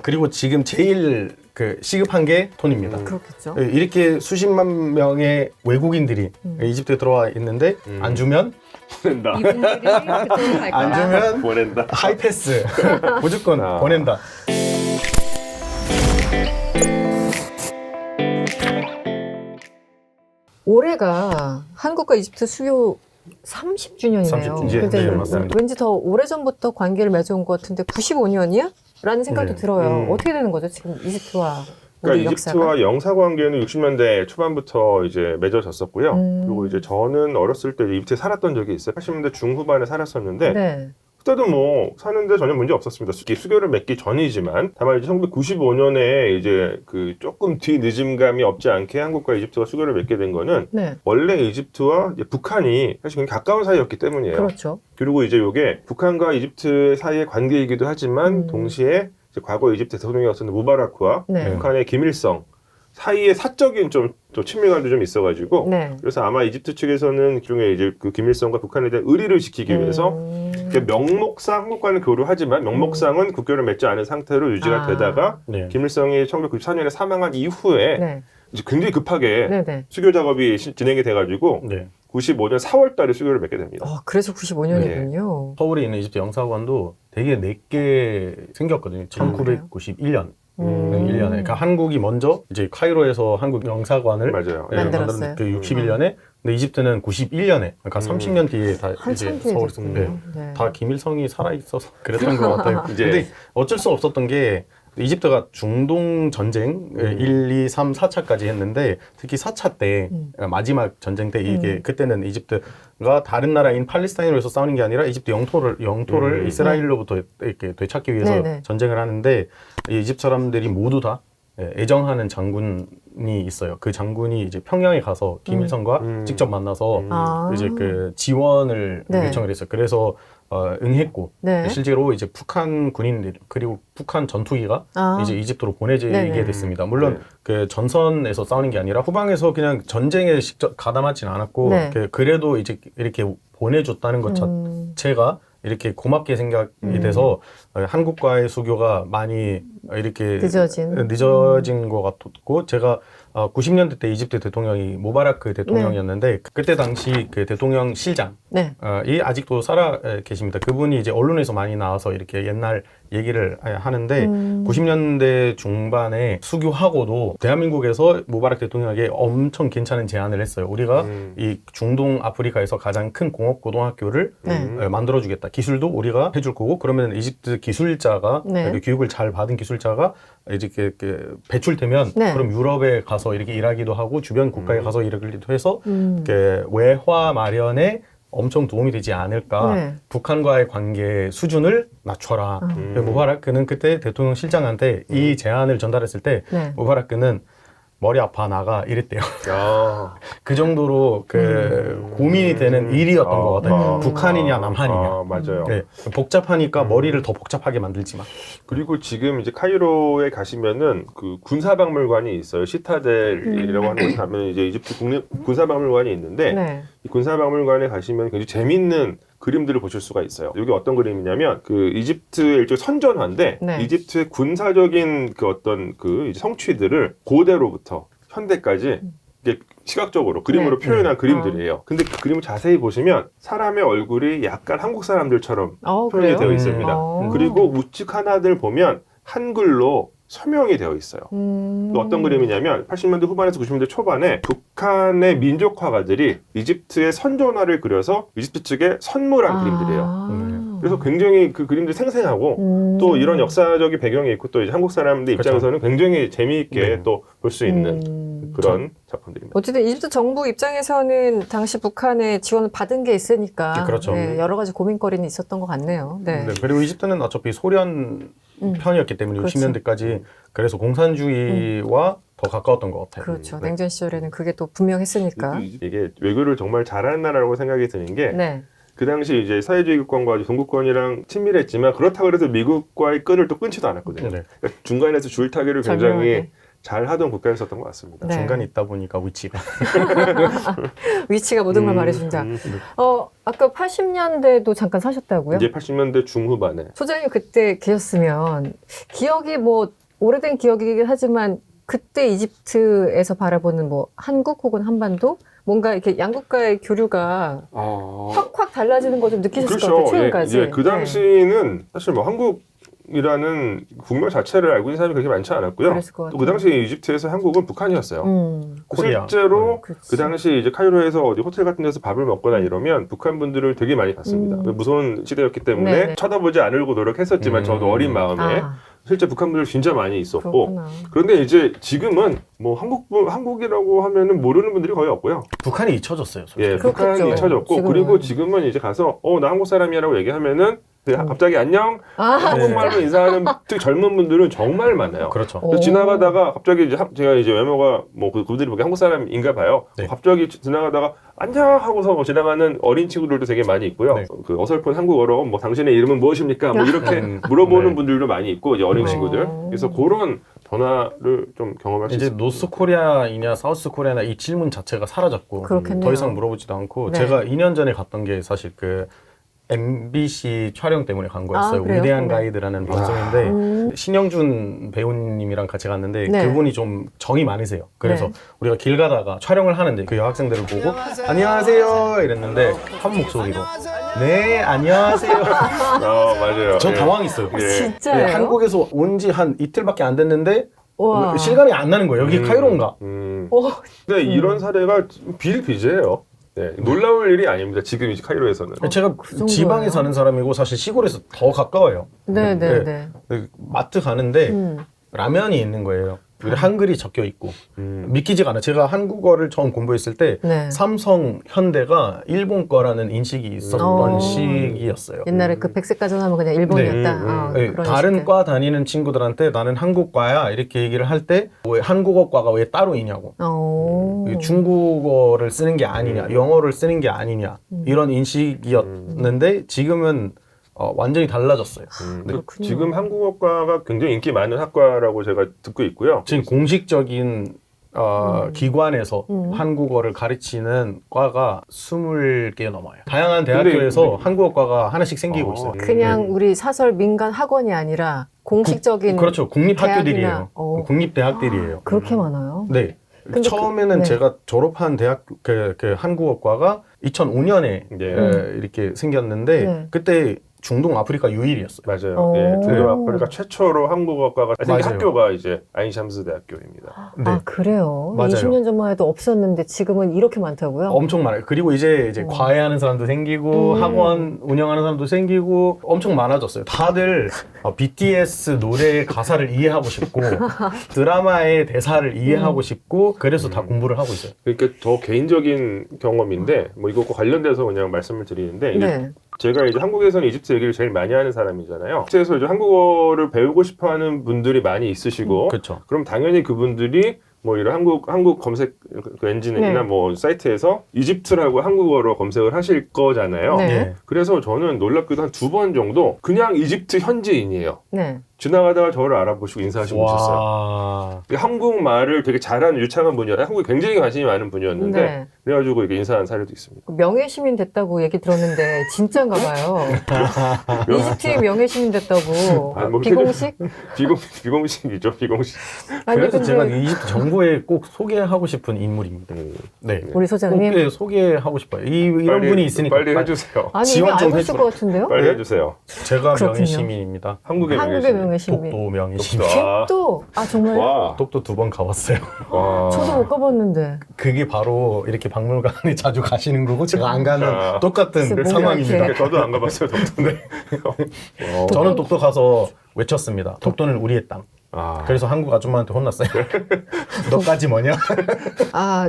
그리고 지금 제일 시급한 게 돈입니다. 그렇겠죠. 이렇게 수십만 명의 외국인들이 이집트에 들어와 있는데 안 주면 보낸다. 이분들이 그쪽으로 갈 안 거다. 주면 보낸다. 하이패스 무조건 보낸다. 올해가 한국과 이집트 수교 30주년이네요. 30주년. 근데 네, 맞습니다. 왠지 더 오래전부터 관계를 맺어온 것 같은데 95년이야? 라는 생각도 네. 들어요. 어떻게 되는 거죠? 지금 이집트와 우리 그러니까 역사가? 이집트와 영사 관계는 60년대 초반부터 이제 맺어졌었고요. 그리고 이제 저는 어렸을 때 이집트에 살았던 적이 있어요. 80년대 중후반에 살았었는데 네. 그때도 뭐 사는데 전혀 문제 없었습니다. 수교를 맺기 전이지만 다만 이제 1995년에 이제 그 조금 뒤 늦음감이 없지 않게 한국과 이집트가 수교를 맺게 된 거는 네. 원래 이집트와 이제 북한이 사실 굉장히 가까운 사이였기 때문이에요. 그렇죠. 그리고 이제 이게 북한과 이집트 사이의 관계이기도 하지만 동시에 이제 과거 이집트 대통령이었던 무바라크와 네. 북한의 김일성 사이에 사적인 좀 친밀감도 좀 있어가지고 네. 그래서 아마 이집트 측에서는 일종의 이제 그 김일성과 북한에 대한 의리를 지키기 위해서 명목상 한국과는 교류하지만 명목상은 국교를 맺지 않은 상태로 유지가 되다가 네. 김일성이 1994년에 사망한 이후에 네. 이제 굉장히 급하게 네. 네. 수교 작업이 진행이 돼가지고 네. 95년 4월 달에 수교를 맺게 됩니다. 그래서 95년이군요. 서울에 있는 이집트 영사관도 되게 늦게 생겼거든요. 1991년. 1년에. 그러니까 한국이 먼저 이제 카이로에서 한국 영사관을 맞아요. 만들었어요. 그 61년에, 근데 이집트는 91년에, 그러니까 30년 뒤에 다 한참 이제 뒤에 서울에 됐군요. 네. 네. 다 김일성이 살아 있어서 그랬던 것 같아요. 이제 근데 어쩔 수 없었던 게 이집트가 중동 전쟁 1, 2, 3, 4차까지 했는데 특히 4차 때 마지막 전쟁 때 이게 그때는 이집트가 다른 나라인 팔레스타인으로서 싸우는 게 아니라 이집트 영토를 이스라엘로부터 이렇게 되찾기 위해서 네네. 전쟁을 하는데 이 이집트 사람들이 모두 다 애정하는 장군이 있어요. 그 장군이 이제 평양에 가서 김일성과 직접 만나서 이제 그 지원을 네. 요청을 했어요. 그래서 응했고 네. 실제로 이제 북한 군인들 그리고 북한 전투기가 이제 이집트로 보내지게 네네. 됐습니다. 물론 네. 그 전선에서 싸우는 게 아니라 후방에서 그냥 전쟁에 직접 가담하지는 않았고 네. 그래도 이제 이렇게 보내줬다는 것 자체가 이렇게 고맙게 생각이 돼서 한국과의 수교가 많이 이렇게 늦어진 것 같고 제가 90년대 때 이집트 대통령이 무바라크 대통령이었는데 그때 당시 그 대통령 실장 네. 이 아직도 살아 계십니다. 그분이 이제 언론에서 많이 나와서 이렇게 옛날 얘기를 하는데 90년대 중반에 수교하고도 대한민국에서 무바라크 대통령에게 엄청 괜찮은 제안을 했어요. 우리가 이 중동 아프리카에서 가장 큰 공업 고등학교를 만들어주겠다. 기술도 우리가 해줄 거고 그러면 이집트 기술자가 교육을 잘 받은 기술자가 이제 배출되면 그럼 유럽에 가서 이렇게 일하기도 하고 주변 국가에 가서 일하기도 해서 외화 마련에 엄청 도움이 되지 않을까. 북한과의 관계 수준을 낮춰라. 무바라크는 그때 대통령 실장한테 이 제안을 전달했을 때 무바라크는 머리 아파 나가 이랬대요. 그 정도로 고민이 되는 일이었던 것 같아요. 북한이냐 남한이냐. 맞아요. 네, 복잡하니까 머리를 더 복잡하게 만들지 마. 그리고 지금 이제 카이로에 가시면은 그 군사박물관이 있어요. 시타델이라고 하는 곳에 가면 이제 이집트 국립 군사박물관이 있는데 이 군사박물관에 가시면 굉장히 재밌는 그림들을 보실 수가 있어요. 이게 어떤 그림이냐면 그 이집트의 일종의 선전화인데 이집트의 군사적인 그 어떤 그 이제 성취들을 고대로부터 현대까지 이게 시각적으로 그림으로 표현한 그림들이에요. 근데 그 그림을 자세히 보시면 사람의 얼굴이 약간 한국 사람들처럼 표현이 되어 있습니다. 그리고 우측 하나들 보면 한글로 서명이 되어 있어요. 또 어떤 그림이냐면 80년대 후반에서 90년대 초반에 북한의 민족 화가들이 이집트의 선전화를 그려서 이집트 측에 선물한 그림들이에요. 그래서 굉장히 그 그림들이 생생하고 또 이런 역사적인 배경이 있고 또 이제 한국 사람들 입장에서는 굉장히 재미있게 또 볼 수 있는 그런 작품들입니다. 어쨌든 이집트 정부 입장에서는 당시 북한의 지원을 받은 게 있으니까 여러 가지 고민거리는 있었던 것 같네요. 그리고 이집트는 어차피 소련 편이었기 때문에 60년대까지 그래서 공산주의와 더 가까웠던 것 같아요. 그렇죠. 냉전 시절에는 그게 또 분명했으니까. 이게 외교를 정말 잘하는 나라라고 생각이 드는 게 그 당시 이제 사회주의 국권과 동구권이랑 친밀했지만 그렇다고 해서 미국과의 끈을 또 끊지도 않았거든요. 그러니까 중간에서 줄타기를 굉장히 잘 하던 국가였었던 것 같습니다. 네. 중간에 있다 보니까 위치가 위치가 모든 걸 말해준다. 아까 80년대도 잠깐 사셨다고요? 이제 80년대 중후반에. 소장님 그때 계셨으면 기억이 뭐 오래된 기억이긴 하지만 그때 이집트에서 바라보는 뭐 한국 혹은 한반도 뭔가 이렇게 양국과의 교류가 확 달라지는 거 좀 느끼셨을 것 같아요. 최근까지. 예, 그 당시는 사실 뭐 한국이라는 국명 자체를 알고 있는 사람이 그렇게 많지 않았고요. 또 그 당시 이집트에서 한국은 북한이었어요. 코리아. 실제로 그 당시 이제 카이로에서 어디 호텔 같은 데서 밥을 먹거나 이러면 북한 분들을 되게 많이 봤습니다. 무서운 시대였기 때문에 네네. 쳐다보지 않으려고 노력했었지만 저도 어린 마음에 실제 북한 분들 진짜 많이 있었고. 그렇구나. 그런데 이제 지금은 뭐 한국이라고 하면은 모르는 분들이 거의 없고요. 북한이 잊혀졌어요. 솔직히. 예, 북한이 그렇겠죠. 잊혀졌고 지금은. 그리고 지금은 이제 가서 나 한국 사람이라고 얘기하면은 갑자기 안녕 네. 한국말로 인사하는 특히 젊은 분들은 정말 많아요. 그렇죠. 그래서 지나가다가 갑자기 이제 제가 이제 외모가 뭐 그분들이 보기에 한국 사람인가 봐요. 네. 갑자기 지나가다가 안녕 하고서 뭐 지나가는 어린 친구들도 되게 많이 있고요. 네. 그 어설픈 한국어로 뭐 당신의 이름은 무엇입니까? 뭐 이렇게 물어보는 네. 분들도 많이 있고 이제 어린 네. 친구들. 그래서 그런 변화를 좀 경험할 수 이제 있습니다. 노스 코리아이냐 사우스 코리아냐 이 질문 자체가 사라졌고 그렇겠네요. 더 이상 물어보지도 않고 네. 제가 2년 전에 갔던 게 사실 그 MBC 촬영 때문에 간 거였어요. 그래요? 위대한 네. 가이드라는 방송인데 신영준 배우님이랑 같이 갔는데 네. 그분이 좀 정이 많으세요. 그래서 네. 우리가 길 가다가 촬영을 하는데 그 여학생들을 보고 안녕하세요 이랬는데 한 목소리로 네 안녕하세요. 맞아요. 저 예. 당황했어요. 예. 진짜예요? 네, 한국에서 온 지 한 이틀밖에 안 됐는데 와. 실감이 안 나는 거예요. 여기 카이로인가? 근데 이런 사례가 비일비재해요. 네, 놀라울 일이 아닙니다. 지금 이제 카이로에서는. 제가 정도예요? 지방에 사는 사람이고 사실 시골에서 더 가까워요. 네네네. 마트 가는데 라면이 있는 거예요. 한글이 적혀 있고 믿기지가 않아요. 제가 한국어를 처음 공부했을 때 네. 삼성, 현대가 일본 거라는 인식이 있었던 시기였어요. 옛날에 그 백색가전 하면 그냥 일본이었다. 네, 그런 다른 식의. 과 다니는 친구들한테 나는 한국과야 이렇게 얘기를 할 때 왜 한국어과가 왜 따로 있냐고 중국어를 쓰는 게 아니냐 영어를 쓰는 게 아니냐 이런 인식이었는데 지금은 완전히 달라졌어요. 지금 한국어과가 굉장히 인기 많은 학과라고 제가 듣고 있고요. 지금 공식적인 기관에서 한국어를 가르치는 과가 20개 넘어요. 다양한 대학교에서 한국어과가 하나씩 생기고 있어요. 그냥 우리 사설 민간 학원이 아니라 공식적인 그렇죠. 국립학교들이에요. 대학이나, 국립대학들이에요. 그렇게 많아요? 네. 근데 처음에는 네. 제가 졸업한 대학 그 한국어과가 2005년에 이렇게 생겼는데 네. 그때 중동 아프리카 유일이었어요. 맞아요. 예, 중동 아프리카 최초로 한국어과가 생긴 학교가 이제 아인샴스 대학교입니다. 네. 그래요? 맞아요. 20년 전만 해도 없었는데 지금은 이렇게 많다고요? 엄청 많아요. 그리고 이제 과외하는 사람도 생기고 학원 운영하는 사람도 생기고 엄청 많아졌어요. 다들 BTS 노래의 가사를 이해하고 싶고 드라마의 대사를 이해하고 싶고 그래서 다 공부를 하고 있어요. 그러니까 더 개인적인 경험인데 뭐 이것과 관련돼서 그냥 말씀을 드리는데 이제 제가 이제 한국에서는 이집트 얘기를 제일 많이 하는 사람이잖아요. 이집트에서 이제 한국어를 배우고 싶어하는 분들이 많이 있으시고, 그렇죠. 그럼 당연히 그분들이 뭐 이런 한국 검색 그 엔진이나 뭐 사이트에서 이집트라고 한국어로 검색을 하실 거잖아요. 네. 그래서 저는 놀랍게도 한 2번 정도 그냥 이집트 현지인이에요. 네. 지나가다가 저를 알아보시고 인사하시고 오셨어요. 한국말을 되게 잘하는 유창한 분이었어요. 한국에 굉장히 관심이 많은 분이었는데 그래가지고 이렇게 인사한 사례도 있습니다. 명예시민 됐다고 얘기 들었는데 진짜인가 봐요. 이집트의 명예시민 됐다고. 뭐 비공식? 비공식이죠. 비공식. 그래서 제가 이집트 정부에 꼭 소개하고 싶은 인물입니다. 네. 우리 소장님? 꼭 소개하고 싶어요. 이런 분이 있으니까 빨리 해주세요. 아니 지원 좀 알고 있을 것 같은데요? 빨리 해주세요. 제가 그렇군요. 명예시민입니다. 한국의 명예시민. 독도 명예시민. 독도? 정말요? 와. 독도 2번 가봤어요. 와. 저도 못 가봤는데. 그게 바로 이렇게 박물관에 자주 가시는 거고 제가 안 가는 똑같은 뭔가 상황입니다. 이렇게. 저도 안 가봤어요. 독도네. 저는 독도 가서 외쳤습니다. 독도는 우리의 땅. 그래서 한국 아줌마한테 혼났어요. 너까지 뭐냐?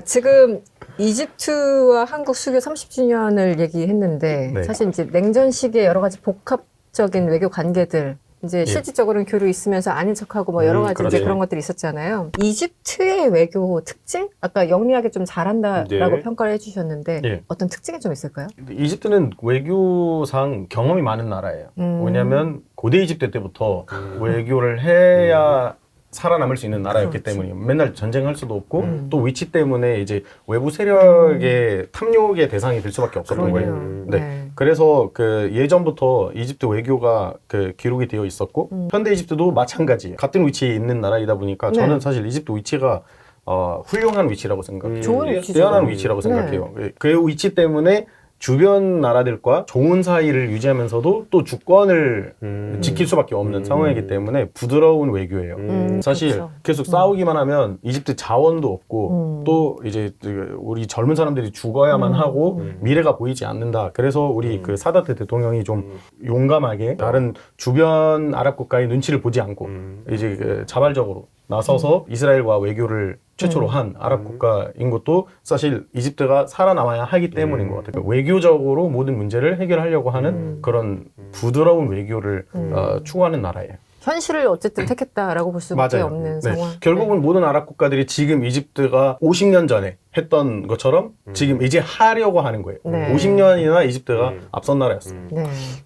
지금 이집트와 한국 수교 30주년을 얘기했는데 사실 이제 냉전 시기에 여러 가지 복합적인 외교 관계들 이제 실질적으로는 교류 있으면서 아닌 척하고 뭐 여러 가지 이제 그런 것들이 있었잖아요. 이집트의 외교 특징? 아까 영리하게 좀 잘한다라고 평가를 해주셨는데 어떤 특징이 좀 있을까요? 이집트는 외교상 경험이 많은 나라예요. 왜냐하면 고대 이집트 때부터 외교를 해야 살아남을 수 있는 나라였기 그렇지. 때문이에요. 맨날 전쟁할 수도 없고 또 위치 때문에 이제 외부 세력의 탐욕의 대상이 될 수밖에 없었던 그러네요. 거예요. 네. 그래서 그 예전부터 이집트 외교가 그 기록이 되어 있었고 현대 이집트도 마찬가지예요. 같은 위치에 있는 나라이다 보니까 네. 저는 사실 이집트 위치가 훌륭한 위치라고 생각해요. 좋은 위치죠. 뛰어난 위치라고 생각해요. 그 위치 때문에 주변 나라들과 좋은 사이를 유지하면서도 또 주권을 지킬 수밖에 없는 상황이기 때문에 부드러운 외교예요. 사실 그렇죠. 계속 싸우기만 하면 이집트 자원도 없고 또 이제 우리 젊은 사람들이 죽어야만 하고 미래가 보이지 않는다. 그래서 우리 그 사다트 대통령이 좀 용감하게 다른 주변 아랍 국가의 눈치를 보지 않고 이제 그 자발적으로 나서서 이스라엘과 외교를 최초로 한 아랍 국가인 것도 사실 이집트가 살아남아야 하기 때문인 것 같아요. 그러니까 외교적으로 모든 문제를 해결하려고 하는 그런 부드러운 외교를 추구하는 나라예요. 현실을 어쨌든 택했다라고 볼 수밖에 맞아요. 없는 네. 상황. 결국은 모든 아랍 국가들이 지금 이집트가 50년 전에 했던 것처럼 지금 이제 하려고 하는 거예요. 네. 50년이나 이집트가 앞선 나라였어요. 네.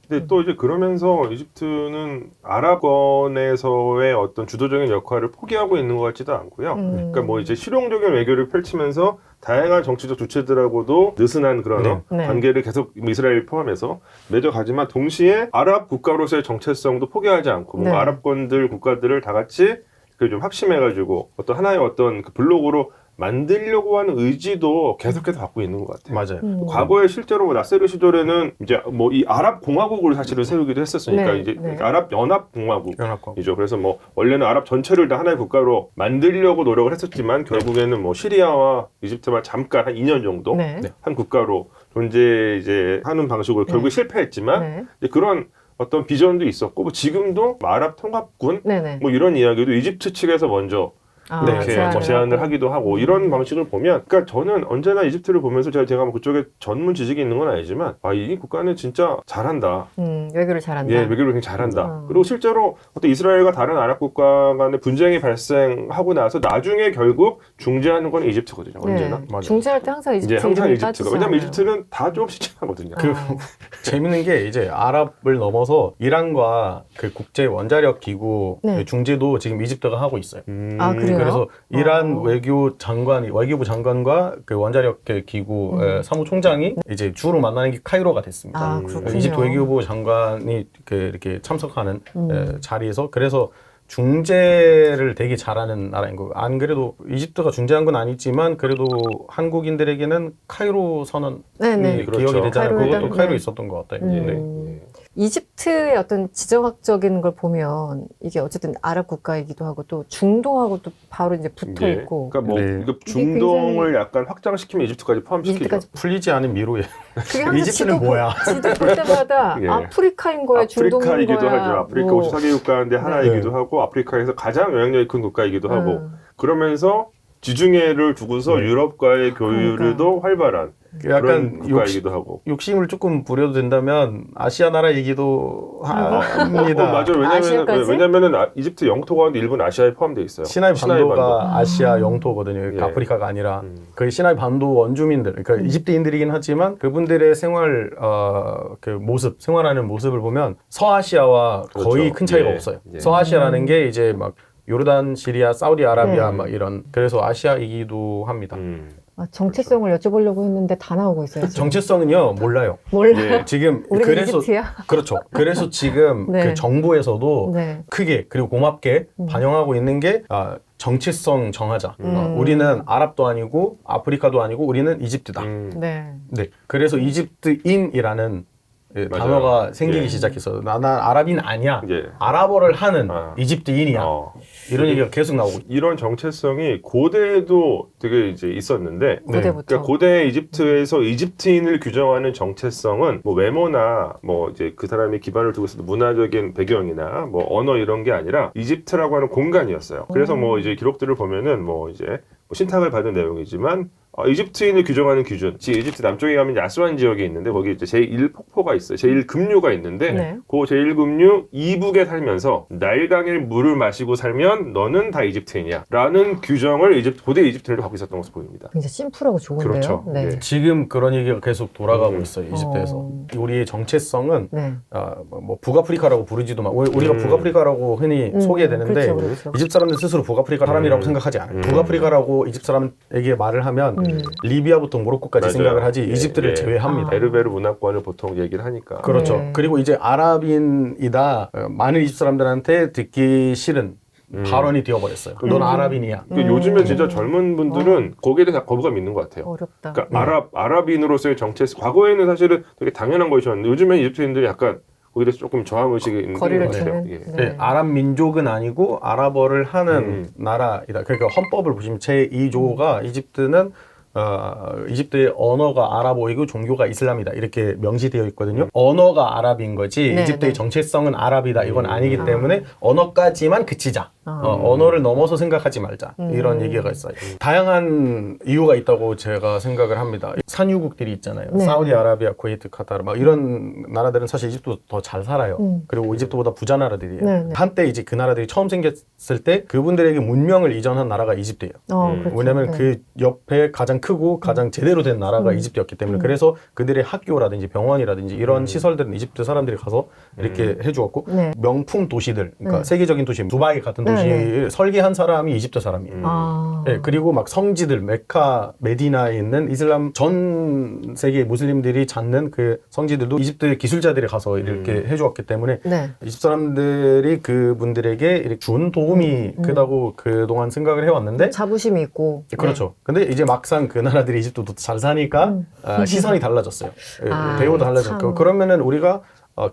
근데 또 이제 그러면서 이집트는 아랍권에서의 어떤 주도적인 역할을 포기하고 있는 것 같지도 않고요. 그러니까 뭐 이제 실용적인 외교를 펼치면서 다양한 정치적 주체들하고도 느슨한 그런 네. 관계를 계속 이스라엘 포함해서 맺어가지만 동시에 아랍 국가로서의 정체성도 포기하지 않고 뭔가 네. 아랍권들 국가들을 다 같이 그 좀 합심해가지고 어떤 하나의 어떤 그 블록으로 만들려고 하는 의지도 계속해서 갖고 있는 것 같아요. 맞아요. 과거에 실제로 뭐 나세르 시절에는 이제 뭐 이 아랍 공화국을 사실은 세우기도 했었으니까 네, 이제 네. 아랍 연합 공화국. 연합국. 이죠. 그래서 뭐 원래는 아랍 전체를 다 하나의 국가로 만들려고 노력을 했었지만 결국에는 뭐 시리아와 이집트만 잠깐 한 2년 정도 네. 한 국가로 존재 이제 하는 방식으로 결국에 실패했지만 네. 이제 그런 어떤 비전도 있었고 뭐 지금도 아랍 통합군 네네. 뭐 이런 이야기도 이집트 측에서 먼저 이렇게 뭐 제안을 하기도 하고 이런 방식을 보면, 그러니까 저는 언제나 이집트를 보면서 제가 뭐 그쪽에 전문 지식이 있는 건 아니지만 이 국가는 진짜 잘한다. 외교를 잘한다. 예, 외교를 굉장히 잘한다. 그리고 실제로 어떤 이스라엘과 다른 아랍 국가 간의 분쟁이 발생하고 나서 나중에 결국 중재하는 건 이집트거든요. 언제나. 네. 맞아요. 중재할 때 항상 이집트 이제 항상 이름이 이집트가. 따지지 왜냐면 않아요. 이집트는 다 조금씩 지나거든요. 그 재밌는 게 이제 아랍을 넘어서 이란과 그 국제 원자력 기구 네. 중재도 지금 이집트가 하고 있어요. 아, 그래요? 그래서 이란 외교부 장관과 그 원자력 기구 사무총장이 이제 주로 만나는 게 카이로가 됐습니다. 아, 그렇군요. 이집트 외교부 장관이 이렇게 참석하는 자리에서 그래서 중재를 되게 잘하는 나라인 거고, 안 그래도 이집트가 중재한 건 아니지만 그래도 한국인들에게는 카이로 선언이 네네. 기억이 그렇죠. 되잖아요. 카이로에 그것도 카이로 네. 있었던 것 같아요. 네. 이집트의 어떤 지정학적인 걸 보면 이게 어쨌든 아랍 국가이기도 하고 또 중동하고 또 바로 이제 붙어 네. 있고. 그러니까 뭐 네. 이거 중동을 약간 확장시키면 이집트까지 포함시키죠. 이집트까지 풀리지 않은 미로예요. 그게 항상 이집트는 뭐야? 지도 볼 때마다 예. 아프리카인 거야, 중동인 아프리카이기도 거야. 하죠. 아프리카 뭐. 54개 국가인데 하나이기도 하고 아프리카에서 가장 영향력이 큰 국가이기도 하고 그러면서 지중해를 두고서 유럽과의 교류도 활발한 그런 약간 국가이기도 하고. 욕심을 조금 부려도 된다면 아시아 나라 얘기도 합니다. 맞아요. 아시아까지? 왜냐면은 이집트 영토 가운데 일부는 아시아에 포함되어 있어요. 시나이 반도가 아시아 영토거든요. 예. 아프리카가 아니라 그 시나이 반도 원주민들, 그러니까 이집트인들이긴 하지만 그분들의 생활 그 모습, 생활하는 모습을 보면 서아시아와 그렇죠. 거의 큰 차이가 예. 없어요. 예. 서아시아라는 게 이제 막 요르단, 시리아, 사우디아라비아 네. 막 이런, 그래서 아시아이기도 합니다. 정체성을 여쭤보려고 했는데 다 나오고 있어요. 지금. 정체성은요 몰라요. 몰라요. 예. 지금 우리는 그래서 이집트야. 그렇죠. 그래서 지금 네. 그 정부에서도 네. 크게 그리고 고맙게 반영하고 있는 게 정체성 정하자. 우리는 아랍도 아니고 아프리카도 아니고 우리는 이집트다. 네. 네. 그래서 이집트인이라는 맞아요. 단어가 생기기 예. 시작했어요. 난 아랍인 아니야. 예. 아랍어를 하는 아. 이집트인이야. 이런 얘기가 계속 나오고 있어요. 이런 정체성이 고대에도 되게 이제 있었는데 고대부터. 그러니까 고대 이집트에서 이집트인을 규정하는 정체성은 뭐 외모나 뭐 이제 그 사람이 기반을 두고 있었던 문화적인 배경이나 뭐 언어 이런 게 아니라 이집트라고 하는 공간이었어요. 그래서 뭐 이제 기록들을 보면은 뭐 이제 뭐 신탁을 받은 내용이지만 이집트인을 규정하는 기준. 지금 이집트 남쪽에 가면 아스완 지역에 있는데 거기 이제 제1폭포가 있어요. 제1급류가 있는데 네. 그 제1급류 이북에 살면서 나일강의 물을 마시고 살면 너는 다 이집트인이야. 라는 규정을 고대 이집트인들도 갖고 있었던 것으로 보입니다. 굉장히 심플하고 좋은데요. 그렇죠. 네. 예. 지금 그런 얘기가 계속 돌아가고 있어요. 이집트에서. 우리의 정체성은 네. 뭐 북아프리카라고 부르지도 마. 우리가 북아프리카라고 흔히 소개되는데 그렇죠, 그렇죠. 이집트 사람들 스스로 북아프리카 사람이라고 생각하지 않아요. 북아프리카라고 이집트 사람에게 말을 하면 리비아부터 모로코까지 맞아요. 생각을 하지 예, 이집트를 예. 제외합니다. 베르베르 문화권을 보통 얘기를 하니까. 그렇죠. 네. 그리고 이제 아랍인이다. 많은 이집트 사람들한테 듣기 싫은 발언이 되어버렸어요. 넌 아랍인이야. 요즘에 진짜 젊은 분들은 거기에 대해서 거부감 있는 것 같아요. 어렵다. 그러니까 아랍인으로서의 정체성. 과거에는 사실은 되게 당연한 것이었는데 요즘엔 이집트인들이 약간 거기에 대해서 조금 저항 의식이 있는 거리를 것 같아요. 두는. 예. 네. 네, 아랍 민족은 아니고 아랍어를 하는 나라이다. 그러니까 헌법을 보시면 제2조가 이집트는 이집트의 언어가 아랍어이고 종교가 이슬람이다 이렇게 명시되어 있거든요. 언어가 아랍인 거지 네, 이집트의 네. 정체성은 아랍이다 이건 아니기 때문에 언어까지만 그치자. 언어를 넘어서 생각하지 말자 이런 얘기가 있어요. 다양한 이유가 있다고 제가 생각을 합니다. 산유국들이 있잖아요. 네. 사우디아라비아, 쿠웨이트, 카타르 막 이런 나라들은 사실 이집트보다 더 잘 살아요. 그리고 이집트보다 부자 나라들이에요. 네, 네. 한때 이제 그 나라들이 처음 생겼을 때 그분들에게 문명을 이전한 나라가 이집트예요. 그렇죠. 왜냐하면 네. 그 옆에 가장 크고 가장 제대로 된 나라가 이집트였기 때문에 그래서 그들의 학교라든지 병원이라든지 이런 시설들은 이집트 사람들이 가서 이렇게 해주었고 네. 명품 도시들 그러니까 네. 세계적인 도시 두바이 같은 네, 도시를 설계한 사람이 이집트 사람이에요. 네, 그리고 막 성지들 메카 메디나에 있는 이슬람 전 세계 무슬림들이 찾는 그 성지들도 이집트 기술자들이 가서 이렇게 해주었기 때문에 네. 이집트 사람들이 그분들에게 이렇게 준 도움이 크다고 그동안 생각을 해왔는데 자부심이 있고. 그렇죠. 근데 이제 막상 그 나라들이 이집트도 잘 사니까 시선이 달라졌어요. 대우도 달라졌고 참. 그러면은 우리가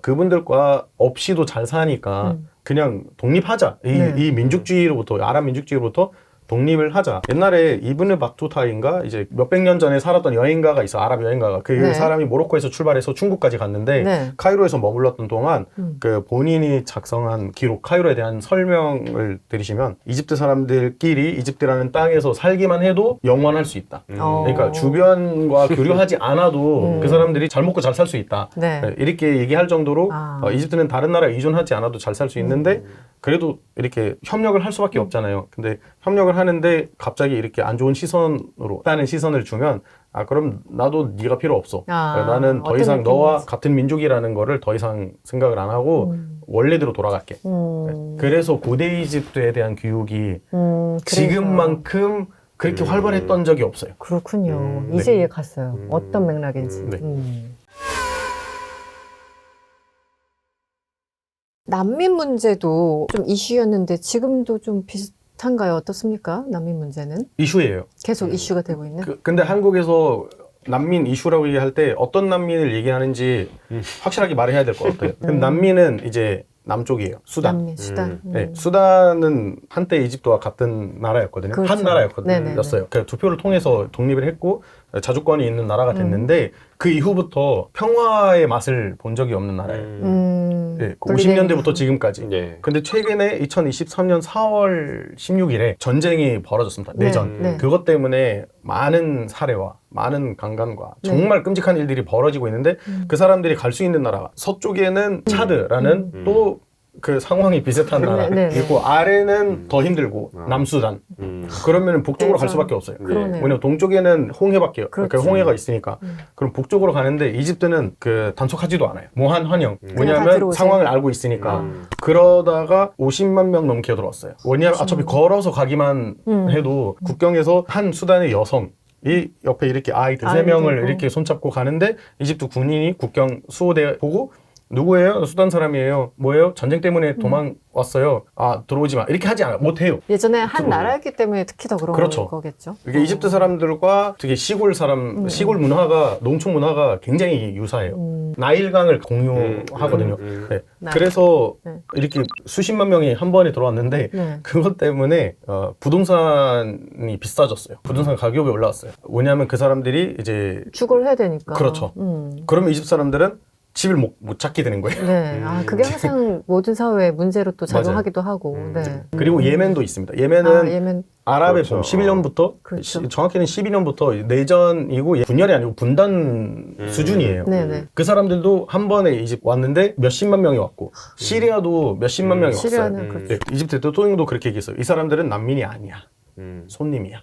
그분들과 없이도 잘 사니까 그냥 독립하자. 이 민족주의로부터 아랍 민족주의로부터 독립을 하자. 옛날에 이브느 박투타인가 이제 몇백 년 전에 살았던 여행가가 있어. 아랍 여행가가. 그 네. 사람이 모로코에서 출발해서 중국까지 갔는데 네. 카이로에서 머물렀던 동안 그 본인이 작성한 기록, 카이로에 대한 설명을 들으시면 이집트 사람들끼리 이집트라는 땅에서 살기만 해도 영원할 수 있다. 그러니까 주변과 교류하지 않아도 그 사람들이 잘 먹고 잘 살 수 있다. 네. 이렇게 얘기할 정도로 이집트는 다른 나라에 의존하지 않아도 잘 살 수 있는데 그래도 이렇게 협력을 할 수밖에 없잖아요. 근데 협력을 하는데 갑자기 이렇게 안 좋은 시선으로 다는 시선을 주면 그럼 나도 네가 필요 없어. 나는 더 이상 너와 같은 민족이라는 거를 더 이상 생각을 안 하고 원래대로 돌아갈게. 그래서 고대 이집트에 대한 교육이 지금만큼 그렇게 활발했던 적이 없어요. 그렇군요. 이제 이해 갔어요. 어떤 맥락인지. 네. 난민 문제도 좀 이슈였는데 지금도 좀 비슷한가요? 어떻습니까? 난민 문제는? 이슈예요. 계속 이슈가 되고 있는? 근데 한국에서 난민 이슈라고 얘기할 때 어떤 난민을 얘기하는지 확실하게 말해야 될 것 같아요. 근데 난민은 이제 남쪽이에요. 수단. 난민, 수단. 네, 수단은 한때 이집트와 같은 나라였거든요. 그렇죠. 한 나라였거든요. 네네네. 그러니까 투표를 통해서 독립을 했고 자주권이 있는 나라가 됐는데 그 이후부터 평화의 맛을 본 적이 없는 나라예요. 네, 그 50년대부터 지금까지. 네. 근데 최근에 2023년 4월 16일에 전쟁이 벌어졌습니다. 내전. 네. 그것 때문에 많은 사례와 많은 강간과 정말 끔찍한 일들이 벌어지고 있는데 그 사람들이 갈 수 있는 나라가 서쪽에는 차드라는 또 그 상황이 비슷한 나라 있고 아래는 더 힘들고 남수단 그러면 북쪽으로 갈 수밖에 없어요. 그러네요. 왜냐면 동쪽에는 홍해밖에 그렇죠. 그러니까 홍해가 있으니까 그럼 북쪽으로 가는데 이집트는 그 단속하지도 않아요. 무한 환영. 다 왜냐하면 들어오세요. 상황을 알고 있으니까 그러다가 50만 명 넘게 들어왔어요. 왜냐하면 어차피 걸어서 가기만 해도 국경에서 한 수단의 여성 이 옆에 이렇게 아이들 3명을 이렇게 손잡고 가는데 이집트 군인이 국경 수호대 보고 누구예요? 수단 사람이에요. 뭐예요? 전쟁 때문에 도망왔어요. 들어오지 마. 이렇게 하지 않아요. 못해요. 예전에 한 나라였기 때문에 특히 더 그런 그렇죠. 거겠죠. 이게 이집트 사람들과 되게 시골 사람, 시골 문화가, 농촌 문화가 굉장히 유사해요. 나일강을 공유하거든요. 네. 그래서 이렇게 수십만 명이 한 번에 들어왔는데 그것 때문에 부동산이 비싸졌어요. 부동산 가격이 올라왔어요. 왜냐하면 그 사람들이 이제 주거를 해야 되니까. 그렇죠. 그러면 이집트 사람들은 집을 못 찾게 되는 거예요. 네. 그게 항상 모든 사회의 문제로 또 작용하기도 하고. 네. 그리고 예멘도 있습니다. 예멘은 예멘. 아랍의 그렇죠. 봄 11년부터 그렇죠. 정확히는 12년부터 내전이고 분열이 아니고 분단 수준이에요. 네네. 그 사람들도 한 번에 이집트 왔는데 몇십만 명이 왔고 시리아도 몇십만 명이 왔어요. 시리아는 그렇죠. 네, 이집트 대통령도 그렇게 얘기했어요. 이 사람들은 난민이 아니야. 손님이야.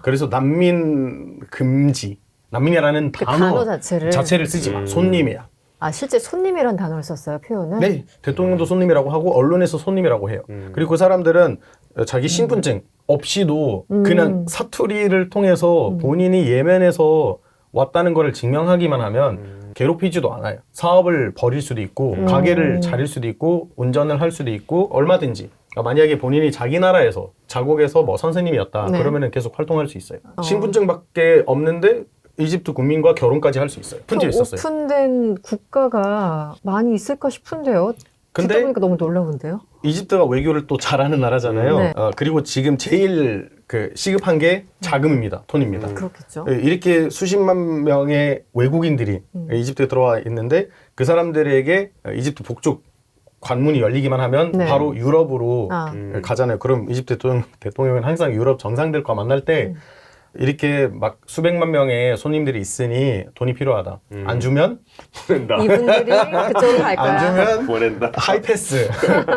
그래서 난민 금지. 난민이라는 그 단어 자체를 쓰지 마. 손님이야. 아, 실제 손님이란 단어를 썼어요, 표현을? 네, 대통령도 손님이라고 하고 언론에서 손님이라고 해요. 그리고 그 사람들은 자기 신분증 없이도 그냥 사투리를 통해서 본인이 예멘에서 왔다는 것을 증명하기만 하면 괴롭히지도 않아요. 사업을 벌일 수도 있고 가게를 차릴 수도 있고 운전을 할 수도 있고 얼마든지. 그러니까 만약에 본인이 자기 나라에서 자국에서 뭐 선생님이었다 네. 그러면은 계속 활동할 수 있어요. 신분증밖에 없는데 이집트 국민과 결혼까지 할 수 있어요. 푼트 있었어요. 오픈된 국가가 많이 있을까 싶은데요. 근데 듣다 보니까 너무 놀라운데요. 이집트가 외교를 또 잘하는 나라잖아요. 네. 그리고 지금 제일 시급한 게 자금입니다. 돈입니다. 그렇겠죠. 이렇게 수십만 명의 외국인들이 이집트에 들어와 있는데 그 사람들에게 이집트 북쪽 관문이 열리기만 하면 네. 바로 유럽으로 아. 가잖아요. 그럼 이집트 대통령은 항상 유럽 정상들과 만날 때 이렇게 막 수백만 명의 손님들이 있으니 돈이 필요하다. 안 주면 보낸다. 이분들이 그쪽으로 갈 거야. 안 주면 보낸다. 하이패스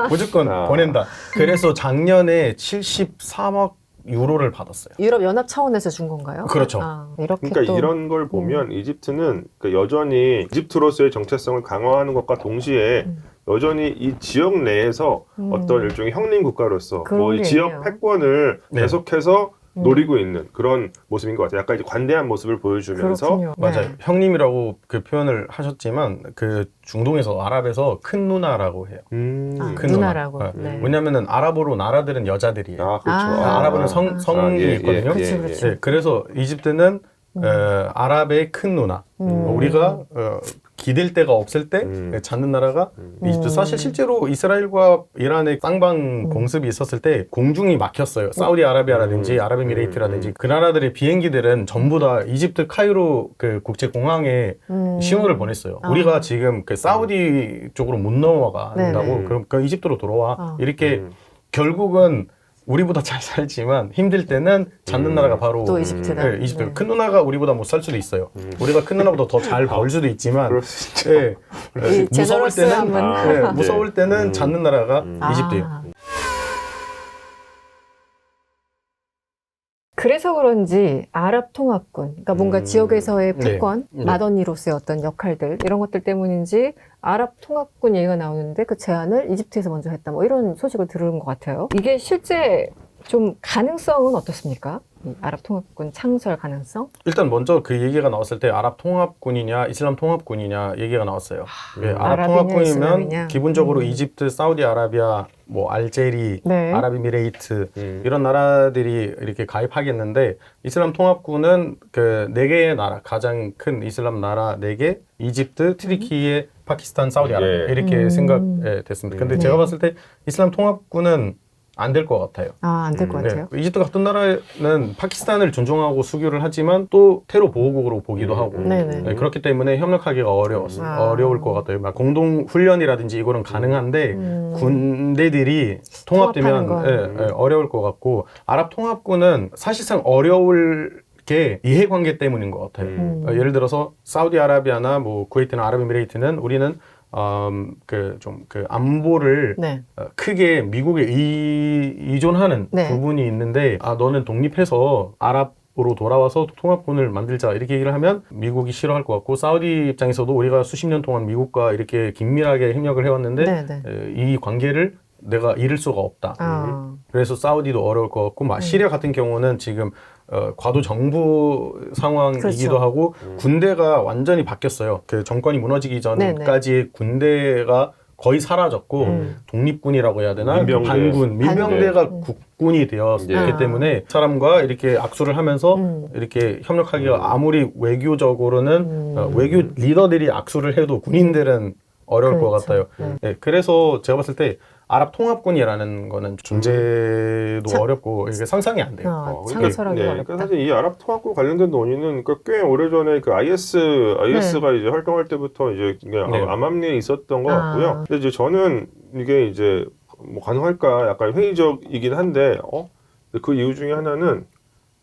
무조건 보낸다. 그래서 작년에 73억 유로를 받았어요. 유럽 연합 차원에서 준 건가요? 그렇죠. 아, 이렇게 그러니까 또 이런 걸 보면 이집트는 그 여전히 이집트로서의 정체성을 강화하는 것과 동시에 여전히 이 지역 내에서 어떤 일종의 형님 국가로서 그런 뭐 이 게 지역 있네요. 패권을 네. 계속해서 노리고 있는 그런 모습인 것 같아요. 약간 이제 관대한 모습을 보여주면서 그렇군요. 맞아요. 네. 형님이라고 그 표현을 하셨지만 그 중동에서 아랍에서 큰 누나라고 해요. 아, 큰 누나라고. 누나. 네. 왜냐면은 아랍어로 나라들은 여자들이에요. 아 그렇죠. 아랍어는 성이 예, 있거든요. 그렇죠, 그렇죠. 네, 그래서 이집트는 아랍의 큰 누나. 우리가 기댈 데가 없을 때 찾는 나라가 이집트. 사실 실제로 이스라엘과 이란의 쌍방 공습이 있었을 때 공중이 막혔어요. 사우디아라비아라든지 아랍에미레이트라든지 그 나라들의 비행기들은 전부 다 이집트 카이로 그 국제공항에 신호를 보냈어요. 우리가 지금 그 사우디 쪽으로 못 넘어간다고. 네네. 그럼 그 이집트로 돌아와. 이렇게 결국은 우리보다 잘 살지만 힘들 때는 찾는 나라가 바로 또 이집트다. 네, 이집트. 네. 큰 누나가 우리보다 못 살 수도 있어요. 우리가 큰 누나보다 더 잘 벌 수도 있지만 그럴 수 있죠. 네, 이 무서울 때는 제너러스함은. 무서울 때는 찾는 나라가 이집트예요. 아. 그래서 그런지 아랍 통합군, 그러니까 뭔가 지역에서의 패권, 네. 마더니로서의 어떤 역할들 이런 것들 때문인지 아랍 통합군 얘기가 나오는데 그 제안을 이집트에서 먼저 했다. 뭐 이런 소식을 들은 것 같아요. 이게 실제 좀 가능성은 어떻습니까? 이 아랍 통합군 창설 가능성? 일단 먼저 그 얘기가 나왔을 때 아랍 통합군이냐 이슬람 통합군이냐 얘기가 나왔어요. 예, 아랍 아랍이냐, 통합군이면 이슬람이냐? 기본적으로 이집트, 사우디아라비아, 뭐 알제리, 네. 아랍에미레이트 이런 나라들이 이렇게 가입하겠는데 이슬람 통합군은 그 네 개의 나라, 가장 큰 이슬람 나라 네 개, 이집트, 트리키예, 파키스탄, 사우디아라비아 이렇게 생각됐습니다. 근데 제가 봤을 때 이슬람 통합군은 안 될 것 같아요. 아, 안 될 것 같아요. 이집트 같은 나라는 파키스탄을 존중하고 수교를 하지만 또 테러 보호국으로 보기도 하고 네네. 네, 그렇기 때문에 협력하기가 어려울 것 같아요. 막 공동 훈련이라든지 이거는 가능한데 군대들이 통합되면 통합하는 어려울 것 같고 아랍 통합군은 사실상 어려울 게 이해관계 때문인 것 같아요. 예를 들어서 사우디아라비아나 뭐 쿠웨이트나 아랍에미레이트는 우리는 그 안보를 네. 크게 미국에 의존하는 네. 부분이 있는데 너는 독립해서 아랍으로 돌아와서 통합군을 만들자 이렇게 얘기를 하면 미국이 싫어할 것 같고 사우디 입장에서도 우리가 수십 년 동안 미국과 이렇게 긴밀하게 협력을 해왔는데 네. 이 관계를 내가 잃을 수가 없다. 아. 그래서 사우디도 어려울 것 같고 시리아 같은 경우는 지금 과도 정부 상황이기도 그렇죠. 하고 군대가 완전히 바뀌었어요. 그 정권이 무너지기 전까지 군대가 거의 사라졌고 독립군이라고 해야 되나? 민병대. 민병대가 국군이 되었기 때문에 사람과 이렇게 악수를 하면서 이렇게 협력하기가 아무리 외교적으로는 외교 리더들이 악수를 해도 군인들은 어려울 것 같아요. 네, 그래서 제가 봤을 때 아랍 통합군이라는 거는 존재도 어렵고 이게 상상이 안 돼요. 창설하기가 어렵다. 그러니까 사실 이 아랍 통합과 관련된 논의는 그러니까 꽤 오래전에 그 IS가 이제 활동할 때부터 이제 암암리에 있었던 것 같고요. 근데 이제 저는 이게 이제 뭐 가능할까 약간 회의적이긴 한데 그 이유 중에 하나는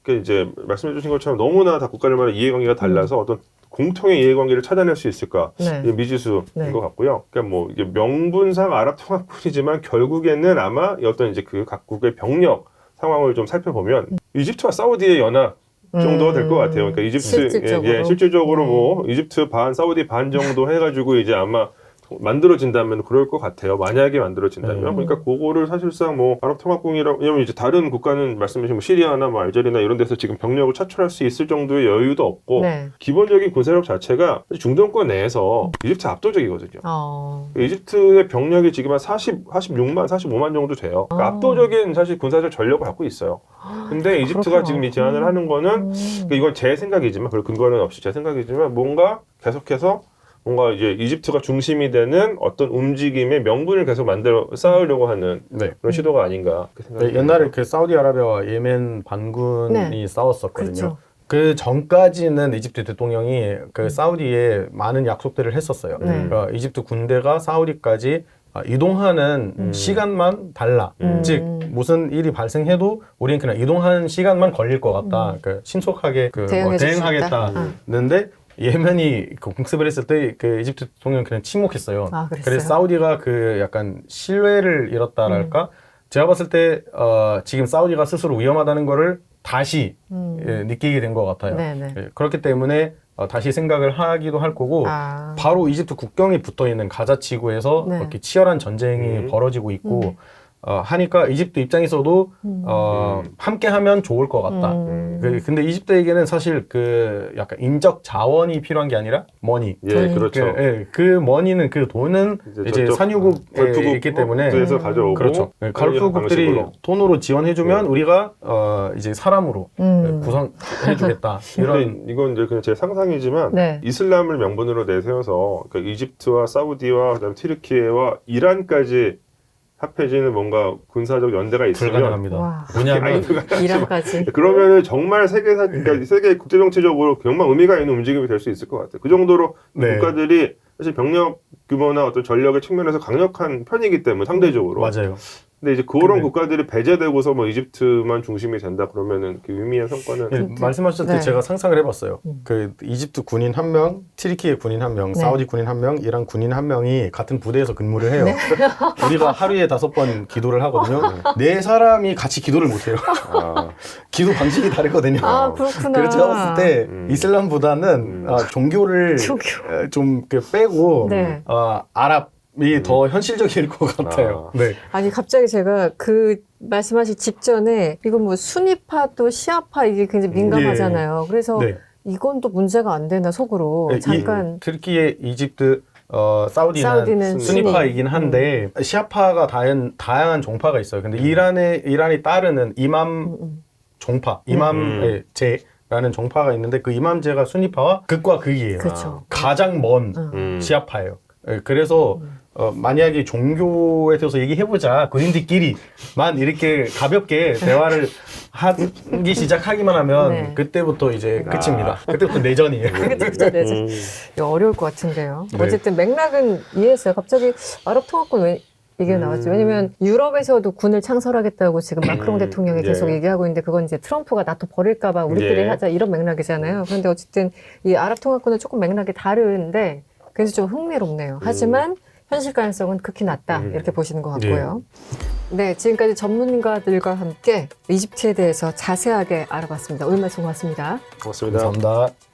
이제 말씀해주신 것처럼 너무나 다 국가들마다 이해관계가 달라서 어떤 공통의 이해관계를 찾아낼 수 있을까? 네. 이게 미지수인 네. 것 같고요. 그러니까 뭐 이게 명분상 아랍통합군이지만 결국에는 아마 어떤 이제 그 각국의 병력 상황을 좀 살펴보면 이집트와 사우디의 연합 정도가 될 것 같아요. 그러니까 이집트 실질적으로 뭐 이집트 반, 사우디 반 정도 해가지고 이제 아마 만들어진다면 그럴 것 같아요. 만약에 만들어진다면. 그러니까 그거를 사실상 뭐 아랍통합국이라고, 왜냐면 이제 다른 국가는 말씀하신 뭐 시리아나 뭐 알제리나 이런 데서 지금 병력을 차출할 수 있을 정도의 여유도 없고 네. 기본적인 군사력 자체가 중동권 내에서 이집트 압도적이거든요. 이집트의 병력이 지금 한 46만, 45만 정도 돼요. 그러니까 압도적인 사실 군사적 전력을 갖고 있어요. 근데 이집트가 그렇구나. 지금 이 제안을 하는 거는 그러니까 이건 제 생각이지만, 별 근거는 없이 제 생각이지만 뭔가 계속해서 뭔가 이제 이집트가 중심이 되는 어떤 움직임의 명분을 계속 쌓으려고 하는 네. 그런 시도가 아닌가 생각합니다. 옛날에 그 사우디아라비아와 예멘 반군이 네. 싸웠었거든요. 그렇죠. 그 전까지는 이집트 대통령이 그 사우디에 많은 약속들을 했었어요. 그러니까 이집트 군대가 사우디까지 이동하는 시간만 달라. 즉 무슨 일이 발생해도 우리는 그냥 이동하는 시간만 걸릴 것 같다. 그러니까 신속하게 대응하겠다는데 예멘이 그 공습을 했을 때 그 이집트 대통령 그냥 침묵했어요. 그래서 사우디가 그 약간 신뢰를 잃었다랄까. 제가 봤을 때 지금 사우디가 스스로 위험하다는 거를 다시 느끼게 된 것 같아요. 그렇기 때문에 다시 생각을 하기도 할 거고 바로 이집트 국경에 붙어 있는 가자 지구에서 이렇게 치열한 전쟁이 벌어지고 있고 하니까 이집트 입장에서도 함께 하면 좋을 것 같다. 근데 이집트에게는 사실 그 약간 인적 자원이 필요한 게 아니라 머니. 예, 그렇죠. 그 머니는 그 돈은 이제 산유국에 있기 때문에 에서 가져오고 그렇죠. 걸프국들이 돈으로 지원해주면 우리가 이제 사람으로 구성해주겠다. 이런 이건 이제 그냥 제 상상이지만 이슬람을 명분으로 내세워서 그러니까 이집트와 사우디와 그다음에 튀르키예와 이란까지 합해지는 뭔가 군사적 연대가 있으면 불가능합니다. 뭐냐면 이란까지. 그러면은 정말 그러니까 세계 국제 정치적으로 정말 의미가 있는 움직임이 될 수 있을 것 같아요. 그 정도로 국가들이 사실 병력 규모나 어떤 전력의 측면에서 강력한 편이기 때문에 상대적으로. 맞아요. 근데 이제 그런 국가들이 배제되고서 뭐 이집트만 중심이 된다 그러면은 그 의미의 성과는 말씀하셨을 때 제가 상상을 해봤어요. 그 이집트 군인 1명, 튀르키예 군인 1명, 사우디 군인 1명, 이란 군인 1명이 같은 부대에서 근무를 해요. 우리가 하루에 5번 기도를 하거든요. 4사람이 같이 기도를 못해요. 기도 방식이 다르거든요. 그렇구나. 그래서 제가 봤을 때 이슬람보다는 종교를 좀 빼고 아랍 이 더 현실적일 것 같아요. 아니 갑자기 제가 그 말씀하신 직전에 이거 뭐 수니파도 시아파 이게 굉장히 민감하잖아요. 그래서 이건 또 문제가 안 되나 속으로 잠깐. 튀르키예, 이집트, 사우디는 수니파이긴 한데 시아파가 다양한 종파가 있어요. 근데 이란이 따르는 이맘 종파, 이맘의 제라는 종파가 있는데 그 이맘제가 수니파와 극과 극이에요. 그렇죠. 가장 먼 시아파예요. 그래서 만약에 종교에 대해서 얘기해보자 군인들끼리만 이렇게 가볍게 대화를 하기 시작하기만 하면 그때부터 이제 끝입니다. 그때부터 내전이에요. 그때부터 내전. 이거 어려울 것 같은데요. 어쨌든 맥락은 이해했어요. 갑자기 아랍 통합군 왜 이게 나왔죠. 왜냐면 유럽에서도 군을 창설하겠다고 지금 마크롱 대통령이 계속 얘기하고 있는데 그건 이제 트럼프가 나토 버릴까봐 우리끼리 하자 이런 맥락이잖아요. 그런데 어쨌든 이 아랍 통합군은 조금 맥락이 다른데 그래서 좀 흥미롭네요. 하지만 현실 가능성은 극히 낮다 이렇게 보시는 것 같고요. 네, 지금까지 전문가들과 함께 이집트에 대해서 자세하게 알아봤습니다. 오늘 말씀 고맙습니다. 고맙습니다. 감사합니다.